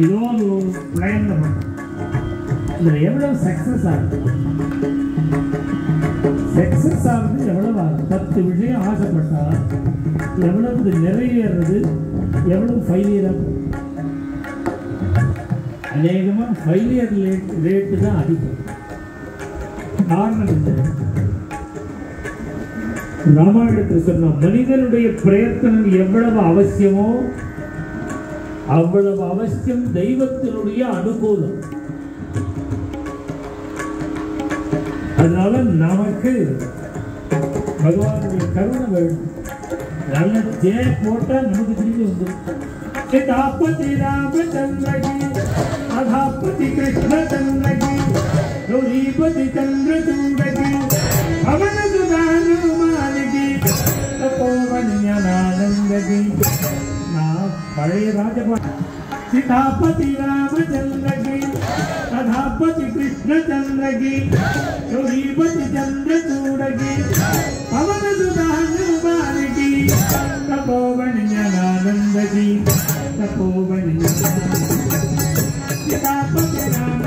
ஏதோ ஒரு பிளான்ல பண்ணும். இதில் எவ்வளவு சக்சஸ் ஆகுது, சக்சஸ் ஆகுது எவ்வளவு ஆகுது. 10 விஷயம் ஆசைப்பட்டா எவ்வளவு நிறைவேறது, எவ்வளவு ஃபெயிலியர் ஆகும். அநேகமாக ஃபெயிலியர் ரேட்டு தான் அதிகம். காரணம் இல்லை. ராமாயணத்தில் சொன்ன மனிதனுடைய பிரயத்தனம் எவ்வளவு அவசியமோ அவ்வளவு அவசியம் தெய்வத்தினுடைய அனுகூலம். அதனால நமக்கு பகவானுடைய கருணை வேண்டும். நல்ல ஜெய போட்டா நமக்கு திரும்பி வந்துடும். सीतापति रामचंद्र की, अधापति कृष्ण चंद्र की, गौरीपति चंद्रचूड की, पवन सुधा हनुमान की, तपोवन ज्ञानानंद की. पढ़े राजपाल. सीतापति रामचंद्र की, अधापति कृष्ण चंद्र की, गौरीपति चंद्रचूड की, पवन सुधा हनुमान की, तपोवन ज्ञानानंद की. तपोवन सीतापति राम